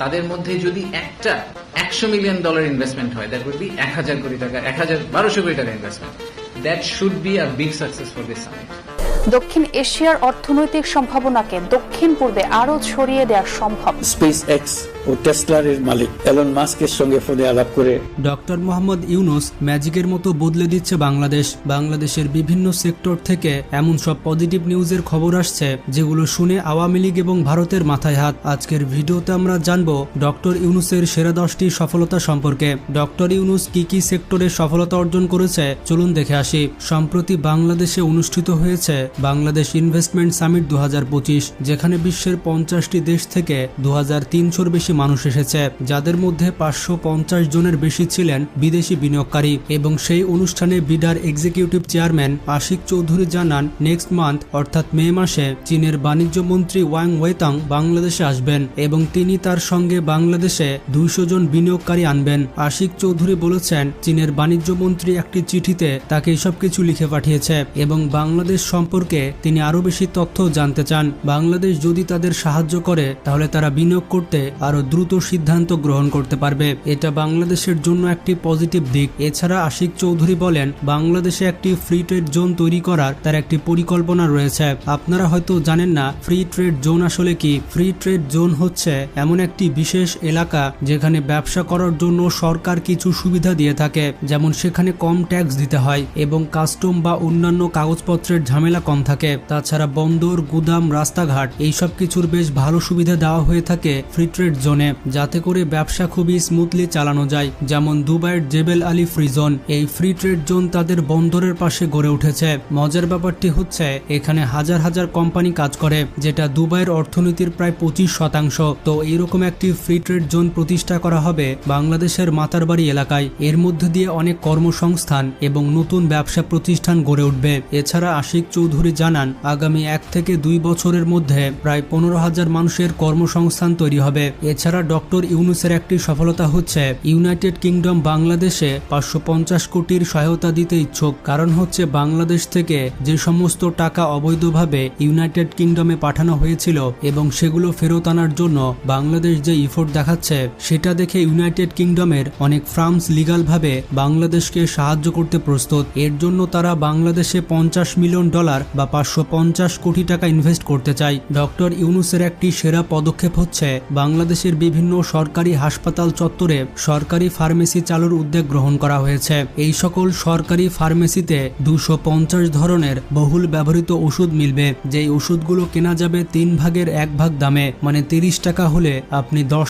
তাদের মধ্যে যদি একটা $100 মিলিয়ন ইনভেস্টমেন্ট হয়, দ্যাট উইল বি 1000 কোটি টাকা, 1200 কোটি টাকা investment. That should be a big success for this summit. দক্ষিণ এশিয়ার অর্থনৈতিক সম্ভাবনাকে দক্ষিণ পূর্বে আরো ছড়িয়ে দেওয়া সম্ভব। স্পেস এক্স ও টেসলার এর মালিক এলন মাস্কের সঙ্গে ফোনে আলাপ করে ডক্টর মোহাম্মদ ইউনূস ম্যাজিকের মতো বদলে দিচ্ছে বাংলাদেশ। বাংলাদেশের বিভিন্ন সেক্টর থেকে এমন সব পজিটিভ নিউজের খবর আসছে যেগুলো শুনে আওয়ামী লীগ এবং ভারতের মাথায় হাত। আজকের ভিডিওতে আমরা জানবো ডক্টর ইউনূসের সেরা 10টি সফলতা সম্পর্কে। ডক্টর ইউনূস কি কি সেক্টরে সফলতা অর্জন করেছে চলুন দেখে আসি। সম্প্রতি বাংলাদেশে অনুষ্ঠিত হয়েছে বাংলাদেশ ইনভেস্টমেন্ট সামিট 2025, যেখানে বিশ্বের 50টি দেশ থেকে 2300-র বেশি মানুষ এসেছে, যাদের মধ্যে 550 জনের বেশি ছিলেন বিদেশি বিনিয়োগকারী। এবং সেই অনুষ্ঠানে বিডার এক্সিকিউটিভ চেয়ারম্যান আশিক চৌধুরী জানান নেক্সট মান্থ অর্থাৎ মে মাসে চীনের বাণিজ্য মন্ত্রী ওয়াং ওয়েতাং বাংলাদেশে আসবেন এবং তিনি তার সঙ্গে বাংলাদেশে 200 জন বিনিয়োগকারী আনবেন। আশিক চৌধুরী বলেছেন চীনের বাণিজ্য মন্ত্রী একটি চিঠিতে তাকে এসব কিছু লিখে পাঠিয়েছে এবং বাংলাদেশ সম্পর্কে তিনি আরো বেশি তথ্য জানতে চান। বাংলাদেশ যদি তাদের সাহায্য করে তাহলে তারা বিনিয়োগ করতে আরো দ্রুত সিদ্ধান্ত গ্রহণ করতে পারবে। এটা বাংলাদেশের জন্য একটি পজিটিভ দিক। এছাড়া আশিক চৌধুরী বলেন বাংলাদেশে একটি ফ্রি ট্রেড জোন তৈরি করার তার একটি পরিকল্পনা রয়েছে। আপনারা হয়তো জানেন না ফ্রি ট্রেড জোন আসলে কি। ফ্রি ট্রেড জোন হচ্ছে এমন একটি বিশেষ এলাকা যেখানে ব্যবসা করার জন্য সরকার কিছু সুবিধা দিয়ে থাকে, যেমন সেখানে কম ট্যাক্স দিতে হয় এবং কাস্টম বা অন্যান্য কাগজপত্রের ঝামেলা কম থাকে। তাছাড়া বন্দর, গুদাম, রাস্তাঘাট এইসব কিছুর বেশ ভালো সুবিধা দেওয়া হয়ে থাকে ফ্রি ট্রেড জোনে, যাতে করে ব্যবসা খুবই স্মুথলি চালানো যায়। যেমন দুবাইয়ের জেবেল আলী ফ্রি জোন, এই ফ্রি ট্রেড জোন তাদের বন্দরের পাশে গড়ে উঠেছে। মজার ব্যাপারটি হচ্ছে এখানে হাজার হাজার কোম্পানি কাজ করে, যেটা দুবাইয়ের অর্থনীতির প্রায় 25%। তো এইরকম একটি ফ্রি ট্রেড জোন প্রতিষ্ঠা করা হবে বাংলাদেশের মাতারবাড়ি এলাকায়। এর মধ্যে দিয়ে অনেক কর্মসংস্থান এবং নতুন ব্যবসা প্রতিষ্ঠান গড়ে উঠবে। এছাড়া আশিক চৌধুরী জানান আগামী 1 থেকে 2 বছরের মধ্যে প্রায় 15,000 মানুষের কর্মসংস্থান তৈরি হবে। এছাড়া ডক্টর ইউনূসের একটি সফলতা হচ্ছে ইউনাইটেড কিংডম বাংলাদেশে 550 কোটির সহায়তা দিতে ইচ্ছুক। কারণ হচ্ছে বাংলাদেশ থেকে যে সমস্ত টাকা অবৈধভাবে ইউনাইটেড কিংডমে পাঠানো হয়েছিল এবং সেগুলো ফেরত আনার জন্য বাংলাদেশ যে ইফোর্ট দেখাচ্ছে, সেটা দেখে ইউনাইটেড কিংডমের অনেক ফার্মস লিগালভাবে বাংলাদেশকে সাহায্য করতে প্রস্তুত। এর জন্য তারা বাংলাদেশে $50 মিলিয়ন বা 550 কোটি টাকা ইনভেস্ট করতে চাই। ডক্টর ইউনূসের একটি সেরা পদক্ষেপ হচ্ছে বাংলাদেশের বিভিন্ন সরকারি হাসপাতাল চত্বরে সরকারি ফার্মেসি চালুর উদ্যোগ গ্রহণ করা হয়েছে। এই সকল সরকারি ফার্মেসিতে 250 ধরনের বহুল ব্যবহৃত ওষুধ মিলবে, যেই ওষুধগুলো কেনা যাবে 3 ভাগের 1 ভাগ দামে, মানে 30 টাকা হলে আপনি 10